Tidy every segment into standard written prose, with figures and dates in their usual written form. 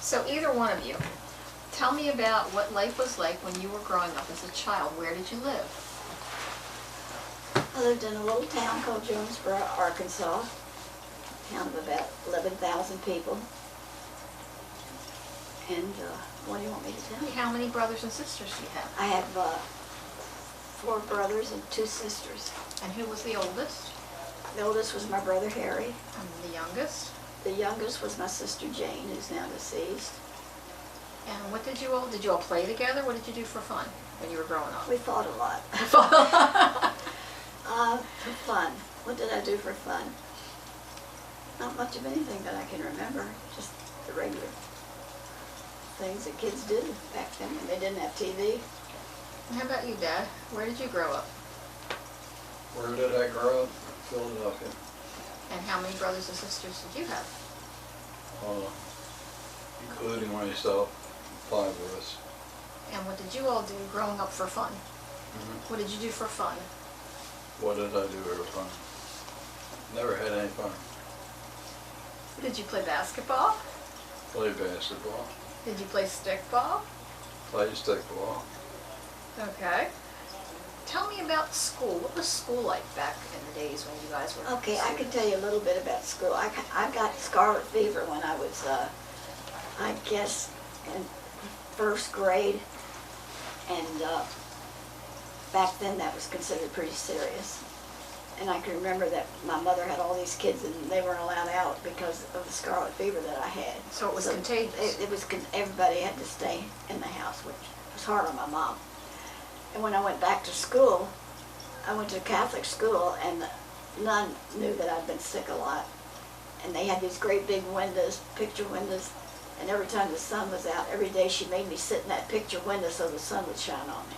So either one of you, tell me about what life was like when you were growing up as a child. Where did you live? I lived in a little town called Jonesboro, Arkansas, a town of about 11,000 people. And what do you want me to tell you? How many brothers and sisters do you have? I have 4 brothers and 2 sisters. And who was the oldest? The oldest was my brother Harry. And the youngest? The youngest was my sister Jane, who's now deceased. And what did you all play together? What did you do for fun when you were growing up? We fought a lot. For fun. What did I do for fun? Not much of anything that I can remember. Just the regular things that kids did back then when they didn't have TV. And how about you, Dad? Where did you grow up? Where did I grow up? Philadelphia. And how many brothers and sisters did you have? Including myself, 5 of us. And what did you all do growing up for fun? What did you do for fun? What did I do for fun? Never had any fun. Did you play basketball? Played basketball. Did you play stickball? Played stickball. Okay. Tell me about school. What was school like back in the days when you guys were Okay, I can students? tell you a little bit about school. I got scarlet fever when I was, I guess, in 1st grade. And back then that was considered pretty serious. And I can remember that my mother had all these kids and they weren't allowed out because of the scarlet fever that I had. So it was contagious. It was, everybody had to stay in the house, which was hard on my mom. And when I went back to school, I went to a Catholic school and none knew that I'd been sick a lot. And they had these great big windows, picture windows, and every time the sun was out, every day she made me sit in that picture window so the sun would shine on me.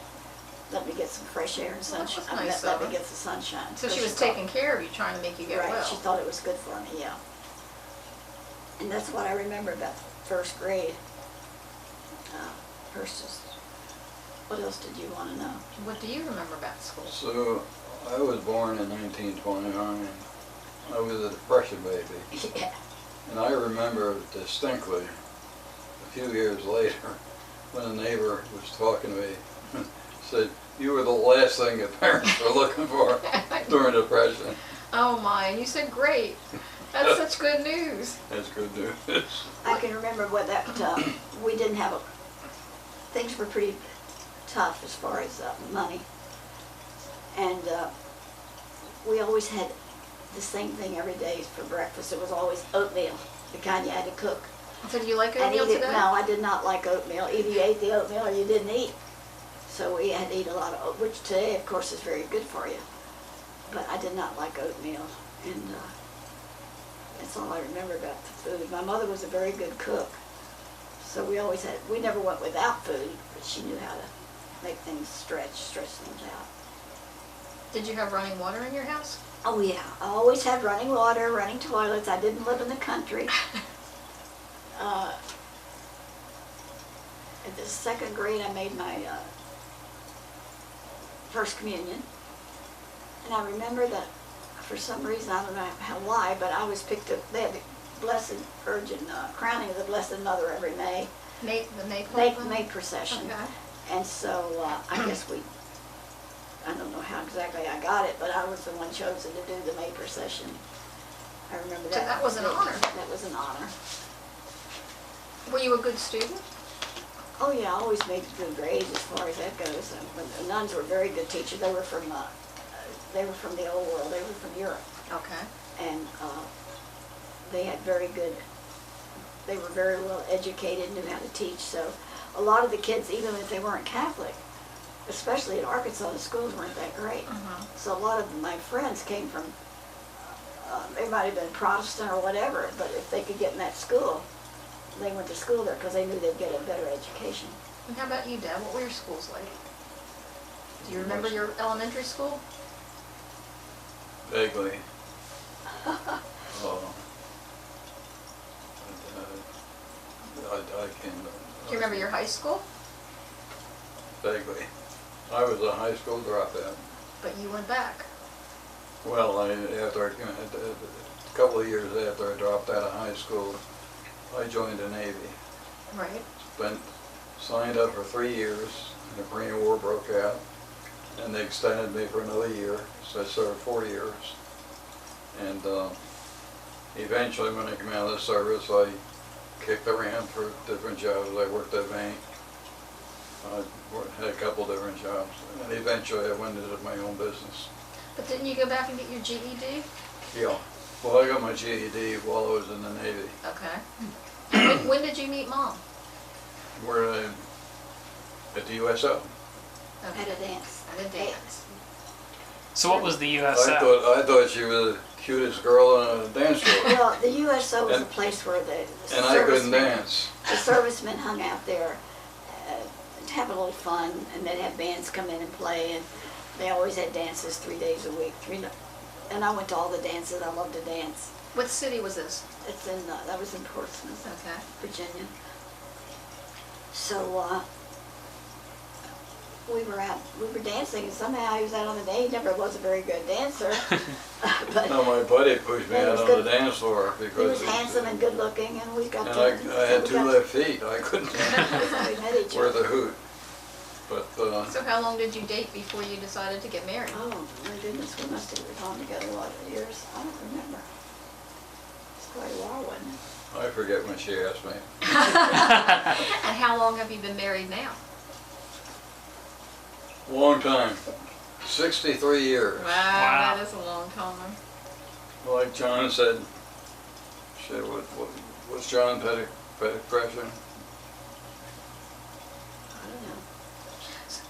Let me get some fresh air and Well, that sunshine. was nice Let of me her. get the sunshine. So So she was thought- taking care of you, trying to make you get Right, well. she thought it was good for me, yeah. And that's what I remember about 1st grade. What else did you want to know? What do you remember about school? So, I was born in 1929. I was a Depression baby. Yeah. And I remember distinctly, a few years later, when a neighbor was talking to me, said, "You were the last thing that parents were looking for during the Depression." Oh my, and you said great. That's such good news. That's good news. I can remember what that, we didn't have things were pretty tough as far as money. And we always had the same thing every day for breakfast. It was always oatmeal, the kind you had to cook. So do you like And oatmeal eat it. today? No, I did not like oatmeal. Either you ate the oatmeal or you didn't eat. So we had to eat a lot of oat, which today, of course, is very good for you. But I did not like oatmeal, and that's all I remember about the food. My mother was a very good cook, so we never went without food, but she knew how to make things stretch things out. Did you have running water in your house? Oh yeah, I always had running water, running toilets. I didn't live in the country. At the 2nd grade, I made my First Communion. And I remember that for some reason, I don't know why, but I was picked up, they had the Blessed Virgin, crowning of the Blessed Mother every May. The May procession. Okay. And so I guess I don't know how exactly I got it, but I was the one chosen to do the May procession. I remember So that. that was an honor. That was an honor. Were you a good student? Oh yeah, I always made good grades as far as that goes. The nuns were very good teachers. They were from the old world. They were from Europe, Okay. and they had they were very well educated, knew how to teach. So a lot of the kids, even if they weren't Catholic, especially in Arkansas, the schools weren't that great. So a lot of my friends came from, they might have been Protestant or whatever, but if they could get in that school, they went to school there because they knew they'd get a better education. And how about you, Dad? What were your schools like? Do you remember your elementary school? Vaguely. I can't. Do you remember your high school? Vaguely. I was a high school dropout. But you went back. Well, a couple of years after I dropped out of high school, I joined the Navy. Right. Signed up for 3 years, and the Korean War broke out, and they extended me for another year, so I served 4 years. And eventually, when I came out of the service, I kicked around for different jobs. I worked at a bank. Had a couple different jobs, and eventually I went into my own business. But didn't you go back and get your GED? Yeah. Well, I got my GED while I was in the Navy. Okay. And when did you meet Mom? Where at the USO. At a dance. At a dance. So what was the I USO? thought she was the cutest girl in a dance floor, Well, the USO was a And- place where the and I couldn't servicemen, dance. the servicemen hung out there to have a little fun, and they'd have bands come in and play, and they always had dances 3 days a week. And I went to all the dances. I loved to dance. What city was this? It's in that was in Portsmouth, Okay. Virginia. So we were dancing, and somehow he was out on the day. He never was a very good dancer, but No, my buddy pushed me He out was on good. the dance floor he because was handsome and good looking, and we got and to. I had 2 left feet. I couldn't We met each worth other. a hoot. But So how long did you date before you decided to get married? Oh my goodness, we must have been on together a lot of years. I don't remember. It's quite a while, wasn't it? I forget when she asked me. And how long have you been married now? Long time. 63 years. Wow, that is a long time. Like John said, what's John Pettit pressure? I don't know.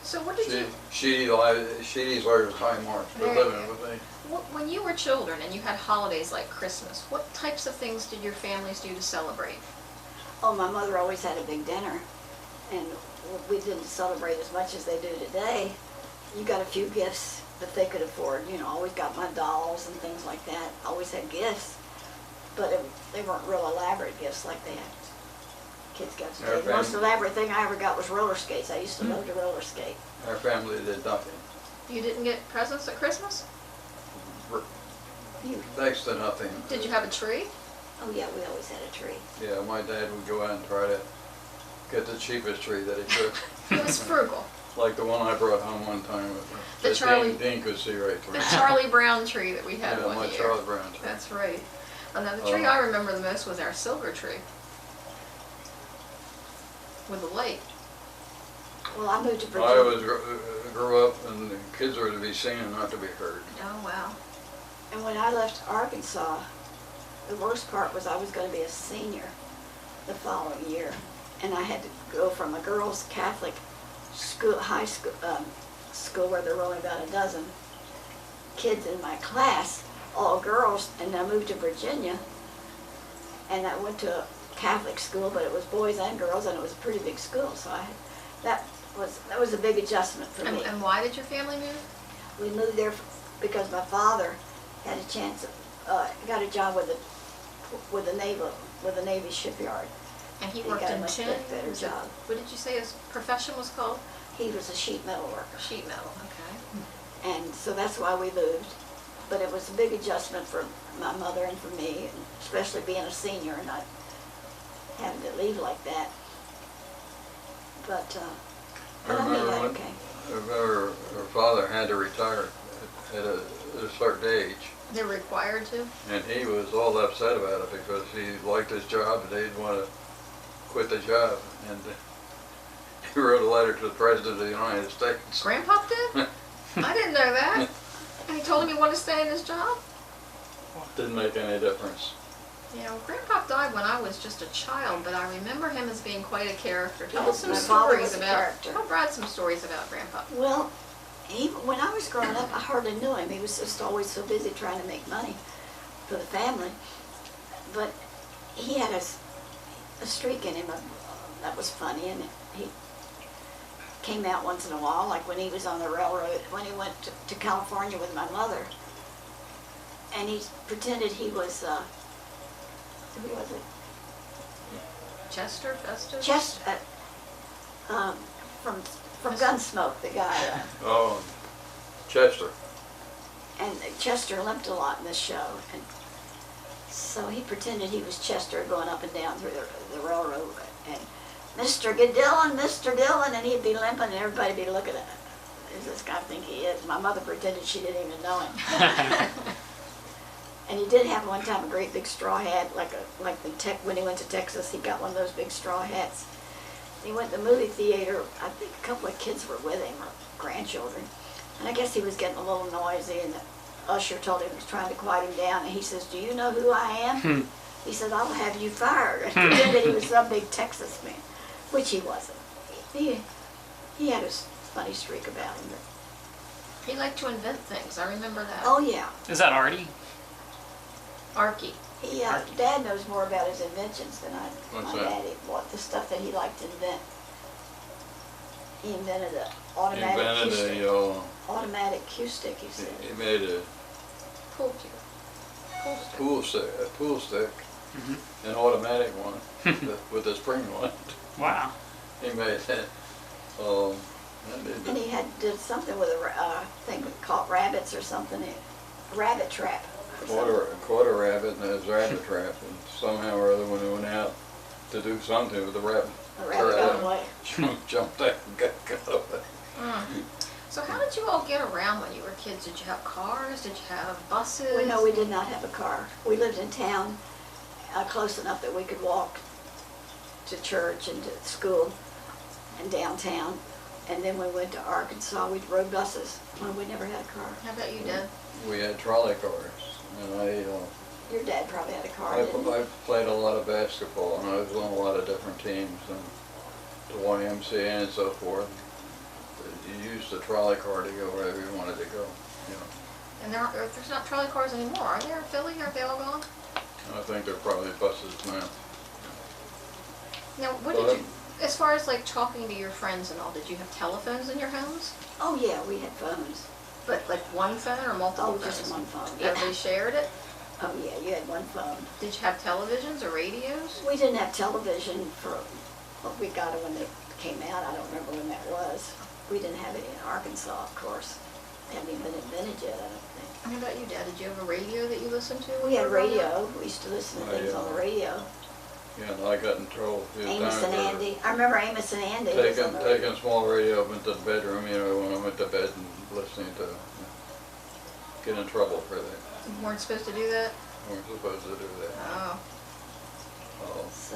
So what did you, Sheedy's largest high marks for Very living good. with me. when you were children and you had holidays like Christmas, what types of things did your families do to celebrate? Oh, my mother always had a big dinner, and we didn't celebrate as much as they do today. You got a few gifts that they could afford, always got my dolls and things like that. Always had gifts, but they weren't real elaborate gifts like they had. Kids got today. Our The most family- elaborate thing I ever got was roller skates. I used to love to roller skate. Our family did nothing. You didn't get presents at Christmas? You, Next to nothing. Did you have a tree? oh yeah, we always had a tree. Yeah, my dad would go out and try to get the cheapest tree that he could. He was frugal. Like the one I brought home one time. The that Charlie- Dean could see right through. The Charlie Brown tree that we had Yeah, one my year. Charlie Brown tree. That's right. And then the tree Oh. I remember the most was our silver tree. With the lake. Well, I moved to I Virginia. was grew up, and the kids were to be seen and not to be heard. Oh, wow. And when I left Arkansas, the worst part was I was going to be a senior the following year, and I had to go from a girls' Catholic school, high school, school where there were only about a dozen kids in my class, all girls, and I moved to Virginia, and I went to a Catholic school, but it was boys and girls, and it was a pretty big school, so that was a big adjustment for me. And why did your family move? We moved there because my father had a chance, got a job with the Navy shipyard. And he He worked got a in much tin? better job. What did you say his profession was called? He was a sheet metal worker, Sheet metal, okay. and so that's why we moved. But it was a big adjustment for my mother and for me, and especially being a senior and not having to leave like that. But I made that remember okay. her father had to retire at a certain age, They're required to? and he was all upset about it because he liked his job and he didn't want to quit the job. And he wrote a letter to the President of the United States. Grandpa did? I didn't know that. And he told him he wanted to stay in his job? Didn't make any difference. Yeah, well, Grandpa died when I was just a child, but I remember him as being quite a character. Tell us some My father stories was a about, character. tell Brad some stories about Grandpa. Well, when I was growing up, I hardly knew him. He was just always so busy trying to make money for the family. But he had a streak in him that was funny, and he came out once in a while, like when he was on the railroad, when he went to California with my mother. And he pretended he was, who was it? Chester, Festus? From Gunsmoke, the guy. Oh, Chester. And Chester limped a lot in this show, and so he pretended he was Chester going up and down through the railroad, and Mr. Mr. Dillon, and he'd be limping and everybody'd be looking at him. Who's this guy think he is? My mother pretended she didn't even know him. And he did have one time a great big straw hat, when he went to Texas, he got one of those big straw hats. He went to the movie theater, I think a couple of kids were with him, or grandchildren. And I guess he was getting a little noisy, and the usher told him he was trying to quiet him down, and he says, "Do you know who I am?" He said, "I'll have you fired." And pretended he was some big Texas man, which he wasn't. He had a funny streak about him. He liked to invent things, I remember that. Oh, yeah. Is that Artie? Arky. Dad knows more about his inventions than What's my that? daddy. What the stuff that he liked to invent. He invented an automatic cue stick. Automatic cue stick, he said. He made a Pool cue. pool stick, Mm-hmm. an automatic one with a spring one. Wow. He made that. And he did something with a thing called rabbits or something. A rabbit trap. or something. Caught a rabbit in his rabbit trap, and somehow or other when he went out to do something with the rabbit, The rabbit got away. jumped out and got away. So how did you all get around when you were kids? Did you have cars? Did you have buses? Well, no, we did not have a car. We lived in town, close enough that we could walk to church and to school and downtown. And then when we went to Arkansas, we rode buses. Well, we never had a car. How about you, Dad? We had trolley cars, and Your dad probably had a car, I didn't he? played a lot of basketball, and I was on a lot of different teams, and the YMCA and so forth. You used the trolley car to go wherever you wanted to go, you know. And there's not trolley cars anymore, are there in Philly? Are they all gone? I think they're probably buses now. Now, what did you, as far as like talking to your friends and all, did you have telephones in your homes? Oh, yeah, we had phones. But like one phone or multiple Oh, phones? just one phone. Everybody shared it? Oh, yeah, you had one phone. Did you have televisions or radios? We didn't have television we got it when they came out. I don't remember when that was. We didn't have it in Arkansas, of course. They hadn't even been invented yet, I don't think. How about you, Dad? Did you have a radio that you listened to? when We you had were growing up? radio. We used to listen to things on the radio. Yeah, and I got in trouble a few Amos times and for Andy. I remember Amos and Andy. was on the radio. taking small radio up into the bedroom, you know, when I went to bed and listening to, get in trouble for that. You weren't supposed to do that? We weren't supposed to do that. Oh. So,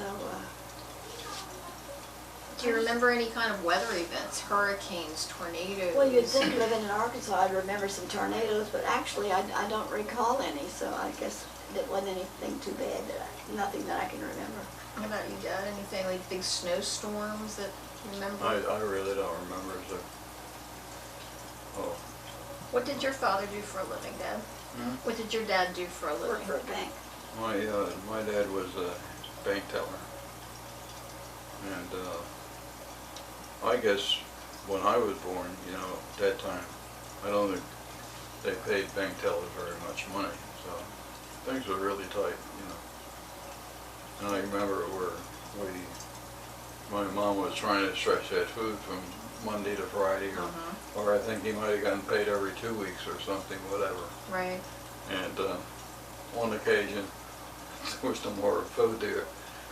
Do you remember any kind of weather events? Hurricanes, tornadoes? well, you'd think living in Arkansas, I'd remember some tornadoes, but actually I don't recall any, so I guess it wasn't anything too bad, nothing that I can remember. How about you, Dad? Anything like big snowstorms that you remember? I really don't remember, so. What did your father do for a living, Dad? Hmm? What did your dad do for a Worked living? for a bank. My dad was a bank teller. And, I guess when I was born, you know, at that time, I don't think they paid bank tellers very much money, so things were really tight, you know. And I remember my mom was trying to stretch that food from Monday to Friday, or I think he might have gotten paid every 2 weeks or something, whatever. Right. And one occasion, there was no more food there.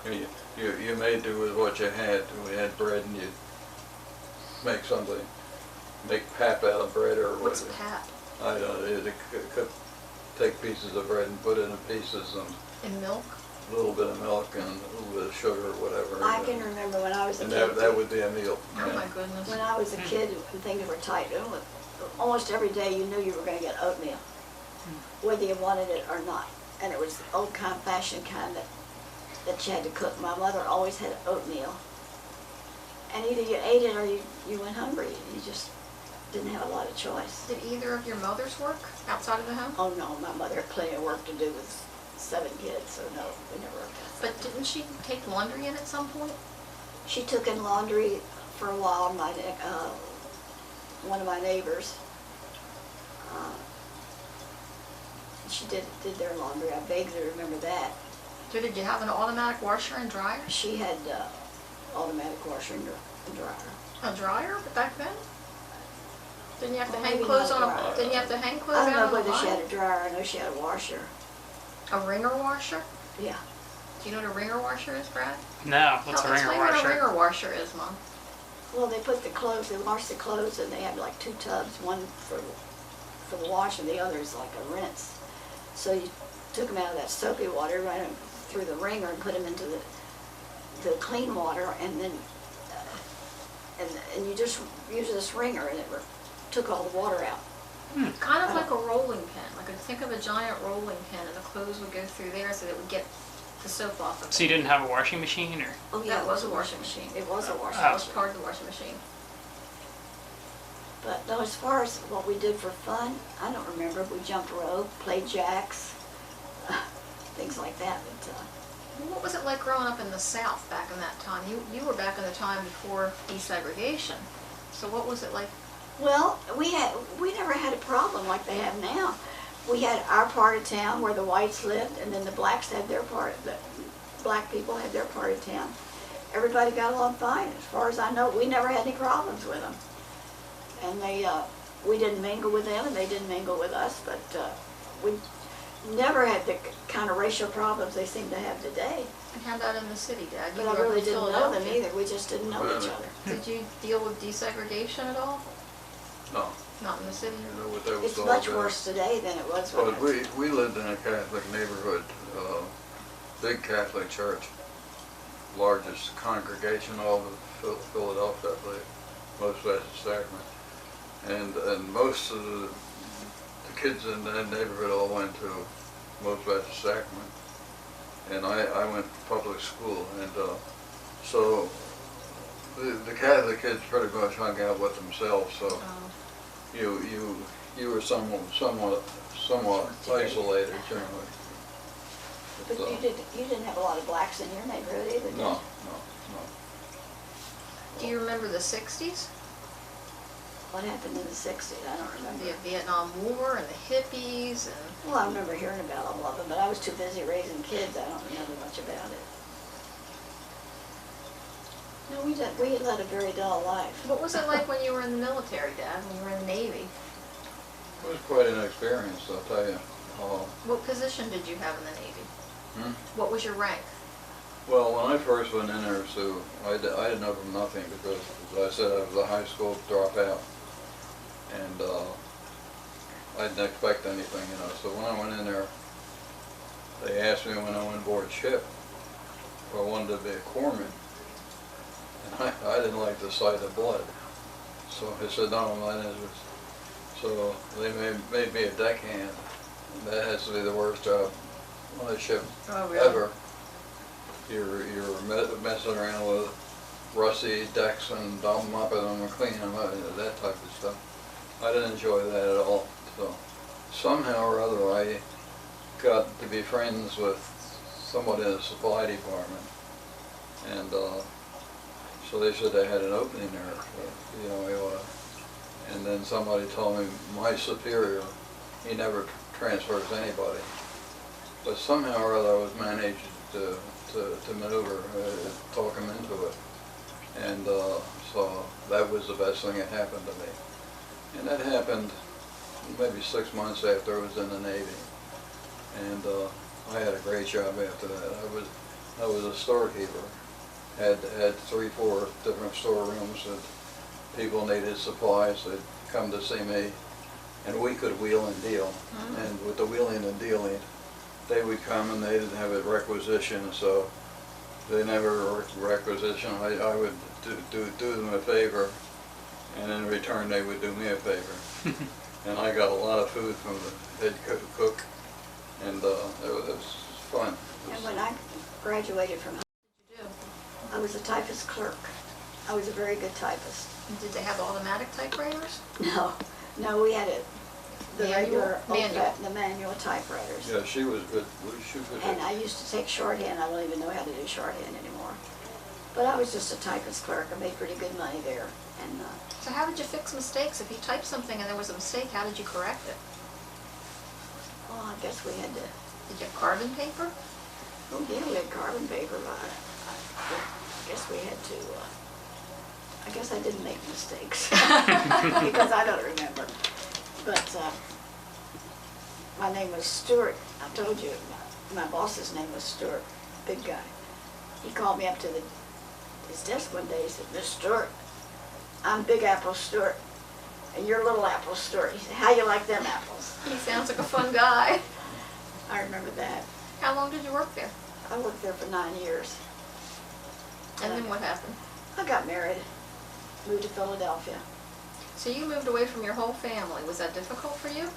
And you made do with what you had. We had bread, and you make pap out of bread or What's whatever. pap? I don't know. They could take pieces of bread and put it in pieces, and In milk? a little bit of milk and a little bit of sugar or whatever. I can remember when I was a And kid. that would be a meal. Oh yeah. my goodness. When I was a kid and things were tight, almost every day you knew you were going to get oatmeal, whether you wanted it or not. And it was the old fashioned kind that you had to cook. My mother always had oatmeal. And either you ate it or you went hungry. You just didn't have a lot of choice. Did either of your mothers work outside of the home? Oh no, my mother had plenty of work to do with 7 kids, so no, we never worked outside. But didn't she take laundry in at some point? She took in laundry for a while. One of my neighbors, she did their laundry. I vaguely remember that. So did you have an automatic washer and dryer? She had automatic washer and dryer. A dryer back then? Didn't you have to Well, hang maybe clothes not a on dryer. Didn't you have to hang clothes I don't out know on the whether she line? had a dryer. I know she had a washer. A wringer washer? Yeah. Do Do you know what a wringer washer is, Brad? No, what's a ringer Explain what a washer? wringer washer is, Mom. Well, they put the clothes, they wash the clothes, and they have like two tubs, one for the wash and the other is like a rinse. So you took them out of that soapy water, ran them through the wringer and put them into the clean water, and then and you just use this wringer, and it took all the water out. Kind of like a rolling pin. Like think of a giant rolling pin, and the clothes would go through there so that it would get the soap off of it. So you didn't have a washing machine, or? Oh That was a washing machine. It was a washing That Oh. was machine. part of the washing machine. But no, as far as what we did for fun, I don't remember. We jumped rope, played jacks, things like that. But What was it like growing up in the South back in that time? You were back in the time before desegregation. So what was it like? well, we never had a problem like they have now. We had our part of town where the whites lived, and then the blacks had their part. The black people had their part of town. Everybody got along fine, as far as I know. We never had any problems with them, and we didn't mingle with them, and they didn't mingle with us. But we never had the kind of racial problems they seem to have today. And how about in the city, Dad? You But I grew up really in didn't know them Philadelphia. either. We just didn't know each other. Did you deal with desegregation at all? No, Not in the city? you know what that was It's all much about. worse today than it was when But I was. we lived in a Catholic neighborhood, big Catholic church, largest congregation all of Philadelphia, I believe, most Baptist Sacrament. And most of the kids in that neighborhood all went to most Baptist Sacrament. And I went to public school, and so the Catholic kids pretty much hung out with themselves, so you were somewhat isolated generally. But you didn't have a lot of blacks in your neighborhood either, did you? No. Do you remember the 60s? What happened in the 60s? I don't remember. The Vietnam War and the hippies and... Well, I remember hearing about all of them, but I was too busy raising kids. I don't remember much about it. No, we led a very dull life. What was it like when you were in the military, Dad, when you were in the Navy? It was quite an experience, I'll tell you. What position did you have in the Navy? Hmm? What was your rank? Well, when I first went in there, Sue, I didn't know from nothing because, as I said, I was a high school dropout. And I didn't expect anything, you know. So when I went in there, they asked me when I went aboard ship if I wanted to be a corpsman. And I didn't like the sight of blood. So I said, no, mine is. So they made me a deckhand. And that has to be the worst job on a ship ever. You're messing around with rusty decks and mopping them and cleaning them up, that type of stuff. I didn't enjoy that at all. So somehow or other I got to be friends with someone in the supply department. And so they said they had an opening there, you know, and then somebody told me my superior, he never transfers anybody. But somehow or other I was managed to maneuver, talk him into it. And so that was the best thing that happened to me. And that happened maybe 6 months after I was in the Navy. And I had a great job after that. I was a storekeeper. Had 3-4 different storerooms that people needed supplies. They'd come to see me, and we could wheel and deal. And with the wheeling and dealing, they would come and they didn't have a requisition, so they never requisition. I would do them a favor, and in return they would do me a favor. And I got a lot of food from the head cook, and it was fun. And when I graduated from high Did you do? school, I was a typist clerk. I was a very good typist. And did they have automatic typewriters? No, we had the regular, Manual. the manual typewriters. Yeah, she was good. She was And good. I used to take shorthand. I don't even know how to do shorthand anymore. But I was just a typist clerk. I made pretty good money there. And So how did you fix mistakes? If you typed something and there was a mistake, how did you correct it? well, I guess we had to. Did you have carbon paper? Oh yeah, we had carbon paper. But I guess we had to. I guess I didn't make mistakes because I don't remember. But my name was Stuart. I told you, my boss's name was Stuart. big guy. He called me up to his desk one day. He said, "Miss Stewart, I'm Big Apple Stewart, and you're Little Apple Stewart." He said, "How you like them apples?" He sounds like a fun guy. I remember that. How long did you work there? I worked there for 9 years. And then what happened? I got married, moved to Philadelphia. So you moved away from your whole family. Was that difficult for you?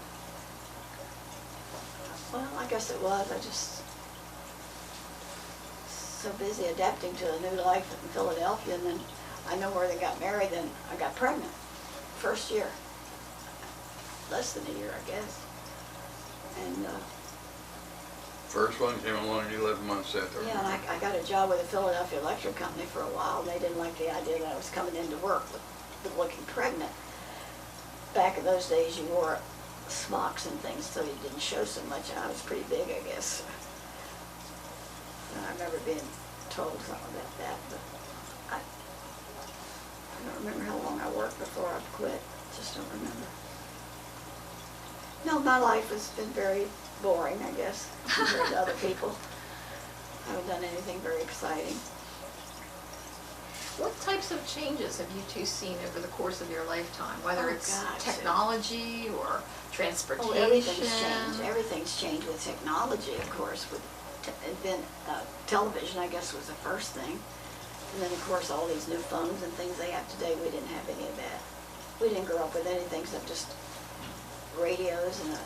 Well, I guess it was. I just so busy adapting to a new life in Philadelphia, and then I know where they got married, then I got pregnant. First year. Less than a year, I guess. And First one came along 11 months after. yeah, and I got a job with the Philadelphia Electric Company for a while. They didn't like the idea that I was coming into work with looking pregnant. Back in those days, you wore smocks and things so you didn't show so much, and I was pretty big, I guess. And I remember being told something about that, but I don't remember how long I worked before I quit. Just don't remember. No, my life has been very boring, I guess, compared to other people. I haven't done anything very exciting. What types of changes have you two seen over the course of your lifetime? Whether Oh, it's God. technology or transportation? Oh, everything's changed. Everything's changed with technology, of course. And then television, I guess, was the first thing. And then, of course, all these new phones and things they have today, we didn't have any of that. We didn't grow up with anything except just radios and a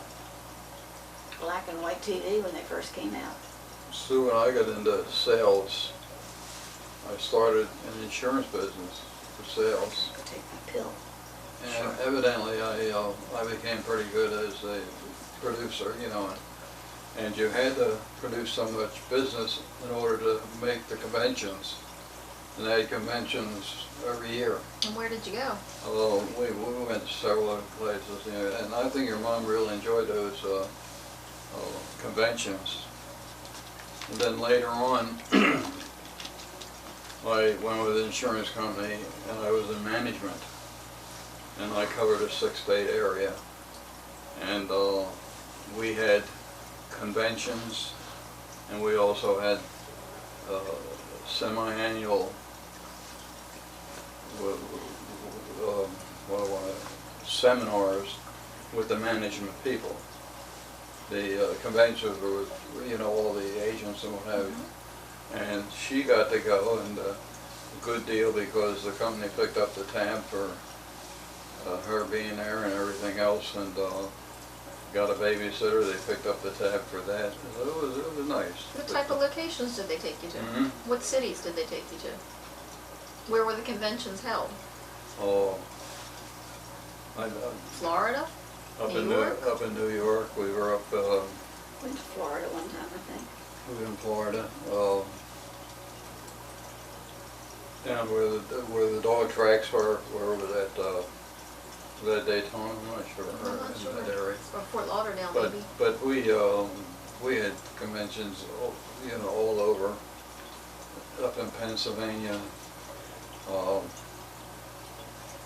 black and white TV when they first came out. Sue and I got into sales. I started in the insurance business for sales. I could take my pill. And evidently I became pretty good as a producer, you know, and you had to produce so much business in order to make the conventions. And they had conventions every year. And where did you go? Although we went to several other places, you know, and I think your mom really enjoyed those conventions. And then later on, I went with an insurance company and I was in management. And I covered a 6-state area. And we had conventions, and we also had semi-annual seminars with the management people. The conventions were with, you know, all the agents and what have you. And she got to go, and a good deal because the company picked up the tab for her being there and everything else, and got a babysitter. They picked up the tab for that. It was nice. What type of locations did they take you to? Mhm. What cities did they take you to? Where were the conventions held? Oh, Florida? up New in York? Up in New York. We were up. Went to Florida one time, I think. We were in Florida. Down where the dog tracks were. Where was that? Was that Daytona? I'm not sure. I'm not in sure. that area. Or Fort Lauderdale, But maybe? we had conventions, you know, all over. Up in Pennsylvania.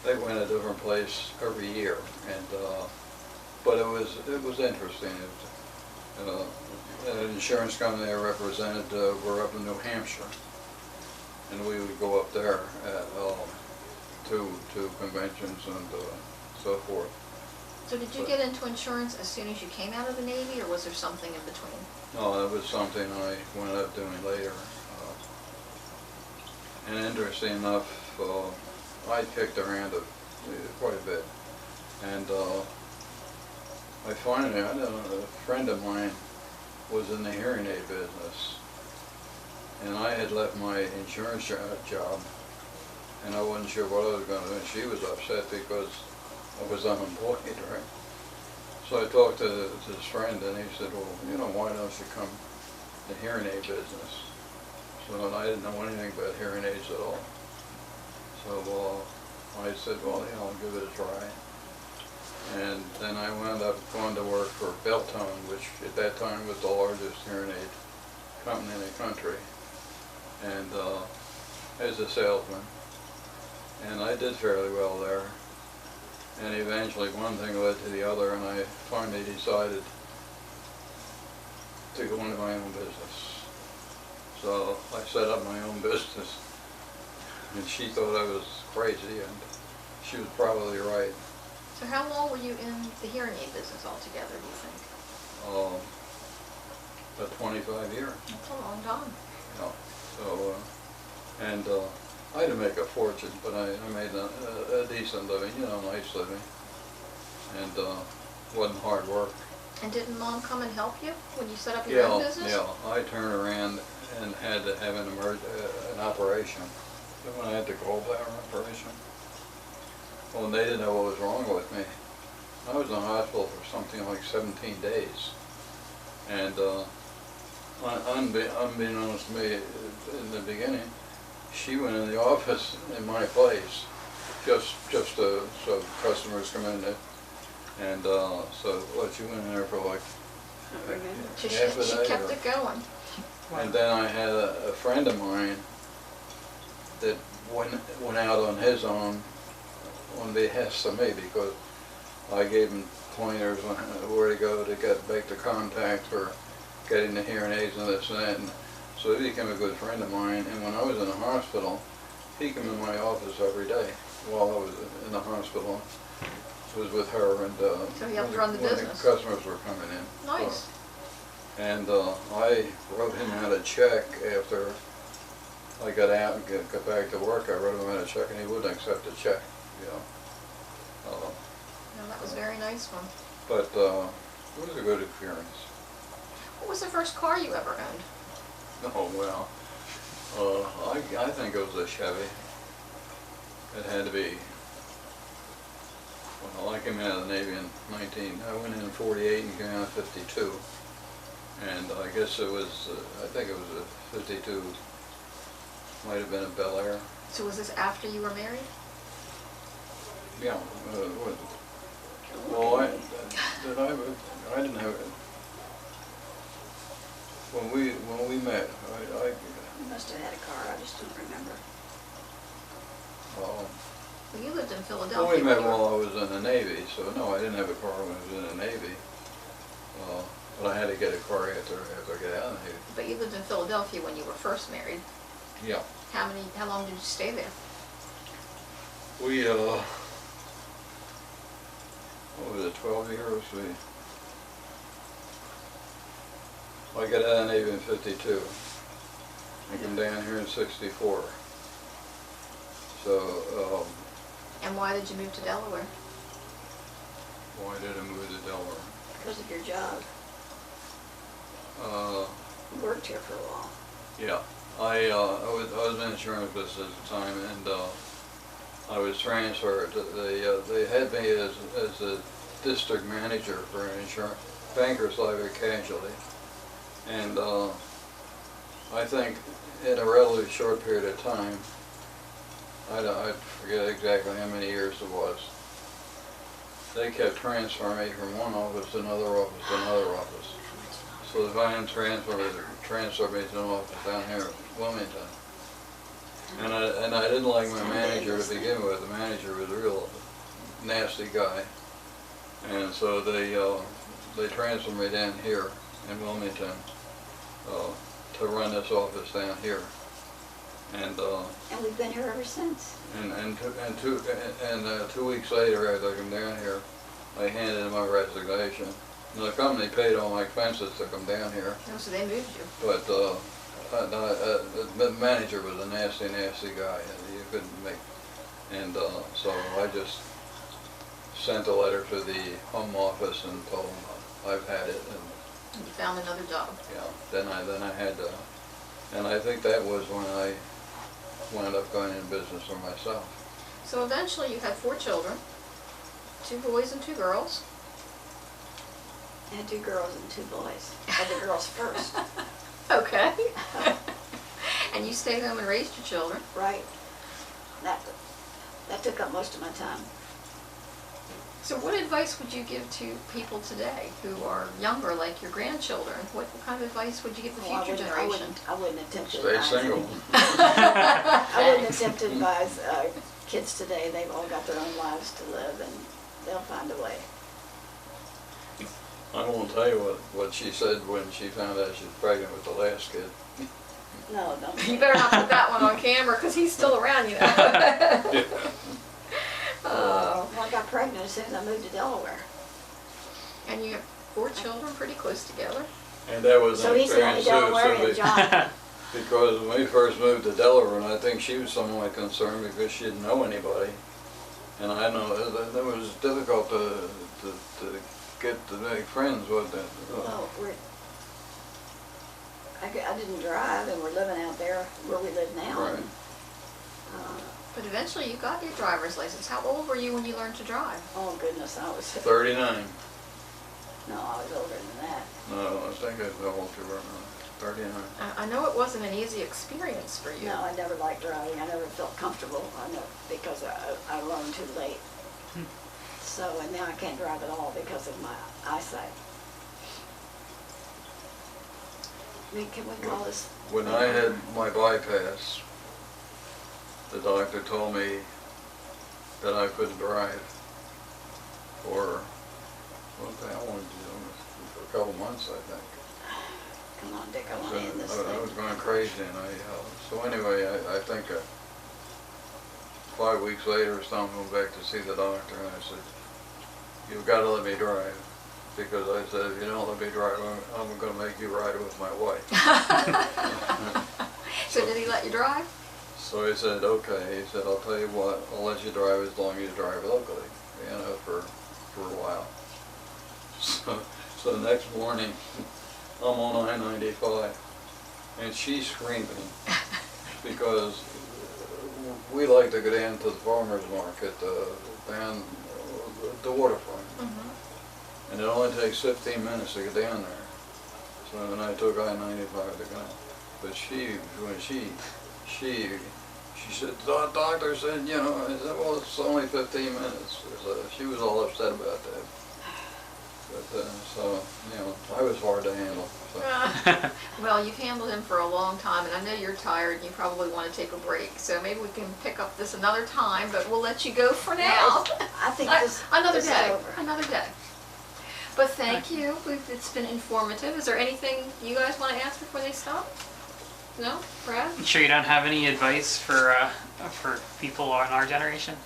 They went a different place every year, and but it was interesting. An insurance company I represented were up in New Hampshire, and we would go up there to conventions and so forth. So did you get into insurance as soon as you came out of the Navy, or was there something in between? No, that was something I wound up doing later. And interesting enough, I kicked around quite a bit. And I finally, I don't know, a friend of mine was in the hearing aid business. And I had left my insurance job, and I wasn't sure what I was going to do. And she was upset because I was unemployed, right? So I talked to this friend, and he said, well, you know, why don't you come to the hearing aid business? So, and I didn't know anything about hearing aids at all. So I said, well, you know, I'll give it a try. And then I wound up going to work for Beltone, which at that time was the largest hearing aid company in the country, and as a salesman. And I did fairly well there. And eventually one thing led to the other, and I finally decided to go into my own business. So I set up my own business, and she thought I was crazy, and she was probably right. So how long were you in the hearing aid business altogether, do you think? About 25 years. That's a long time. Yeah. So, and I didn't make a fortune, but I made a decent living, you know, nice living, and wasn't hard work. And didn't Mom come and help you when you set up your own business? Yeah, I turned around and had to have an operation. When I had the gallbladder operation, well, they didn't know what was wrong with me. I was in the hospital for something like 17 days, and unbeknownst to me in the beginning, she went in the office in my place, just so customers come in there. And so, what, you went in there for like She half a day? kept or- it going. And then I had a friend of mine that went out on his own on behest of me, because I gave him pointers on where to go to make the contact for getting the hearing aids and this and that. And so he became a good friend of mine. And when I was in the hospital, he came in my office every day while I was in the hospital. Was with her, and So he helped run the when business. customers were coming in. Nice. And I wrote him out a check after I got out and got back to work. I wrote him out a check, and he wouldn't accept the check, you know. No, that was a very nice one. But it was a good experience. What was the first car you ever owned? Oh, well, I think it was a Chevy. It had to be. Well, I came out of the Navy in I went in 48 and came out in 52. And I guess it was, I think it was a 52, might have been a Bel Air. So was this after you were married? Yeah, well, I didn't have it. When we met, You must have had a car, I just don't remember. well, Well, you lived in Philadelphia. we met when you were- while I was in the Navy, so no, I didn't have a car when I was in the Navy. But I had to get a car after I got out of the Navy. But you lived in Philadelphia when you were first married. Yeah. How long did you stay there? We, what was it, 12 years? I got out of the Navy in 52. I came down here in 64. So, And why did you move to Delaware? why did I move to Delaware? Because of your job. Uh, You worked here for a while. yeah, I was in the insurance business at the time, and I was transferred. They had me as a district manager for an insurance, Bankers Liability Casualty. And I think in a relatively short period of time, I forget exactly how many years it was, they kept transferring me from one office to another office to another office. So the finance transferred me to an office down here in Wilmington. And I didn't like my manager to begin with. The manager was a real nasty guy. And so they transferred me down here in Wilmington to run this office down here. And we've been here ever since. and 2 weeks later, after I come down here, I handed in my resignation. And the company paid all my expenses to come down here, Oh, so they moved you. but the manager was a nasty, nasty guy. And you couldn't make. And so I just sent a letter to the home office and told them I've had it. And And you found another job. yeah, then I had to, and I think that was when I wound up going in business for myself. So eventually you had 4 children, 2 boys and 2 girls. I had 2 girls and 2 boys. Had the girls first. Okay. And you stayed home and raised your children. Right. That took up most of my time. So what advice would you give to people today who are younger, like your grandchildren? What kind of advice would you give the Well, future generation? I wouldn't attempt to Stay advise single. any- I wouldn't attempt to advise kids today. They've all got their own lives to live, and they'll find a way. I won't tell you what she said when she found out she was pregnant with the last kid. No, don't. You better not put that one on camera, because he's still around, you know. Yeah. Well, I got pregnant as soon as I moved to Delaware. And you have 4 children pretty close together. And that was So an he's the only experience too, Delawarean, John. because when we first moved to Delaware, and I think she was somewhat concerned because she didn't know anybody. And I know that it was difficult to get to make friends with it. Well, I didn't drive, and we're living out there where we live now. Right. and, But eventually you got your driver's license. How old were you when you learned to drive? Oh goodness, I was, 39. no, I was older than that. No, I think I told you were 39. I know it wasn't an easy experience for you. No, I never liked driving. I never felt comfortable. I know because I learned too late. So, and now I can't drive at all because of my eyesight. Can we call this? When I had my bypass, the doctor told me that I couldn't drive for, what the hell, for a couple months, I think. Come on, Dick, I want to end this I was thing. going crazy, and so anyway, I think 5 weeks later or something, I went back to see the doctor, and I said, "You've got to let me drive." Because I said, "If you don't let me drive, I'm going to make you ride with my wife." So did he let you drive? So he said, "Okay." He said, "I'll tell you what, I'll let you drive as long as you drive locally, you know, for a while." So the next morning, I'm on I-95, and she's screaming because we like to go down to the farmer's market down the waterfront. Mm-hmm. And it only takes 15 minutes to get down there. So then I took I-95 to go. But when she said, "The doctor said, you know," I said, "Well, it's only 15 minutes." So she was all upset about that. But, so, you know, I was hard to handle. So. Well, you've handled him for a long time, and I know you're tired and you probably want to take a break. So maybe we can pick up this another time, but we'll let you go for now. I think Another this is day. over. Another day. But thank you. It's been informative. Is there anything you guys want to ask before they stop? No? Brad? I'm sure you don't have any advice for people in our generation?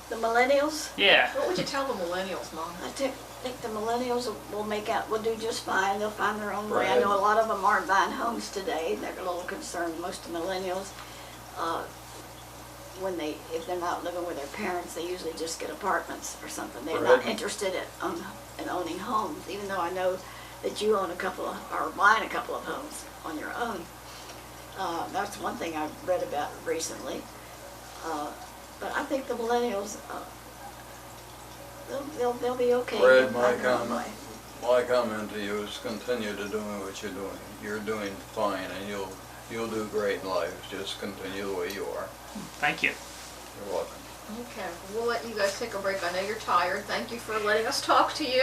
The millennials, Yeah. What would you tell the millennials, Mom? I think the millennials will do just fine. They'll find their own way. I Right. know a lot of them aren't buying homes today. They're a little concerned. Most of the millennials, if they're not living with their parents, they usually just get apartments or something. They're not Right. interested in owning homes, even though I know that you own are buying a couple of homes on your own. That's one thing I've read about recently. But I think the millennials, they'll be okay. Brad, They'll find their own way. my comment to you is continue to doing what you're doing. You're doing fine, and you'll do great in life. Just continue the way you are. Thank you. You're welcome. Okay, we'll let you guys take a break. I know you're tired. Thank you for letting us talk to you.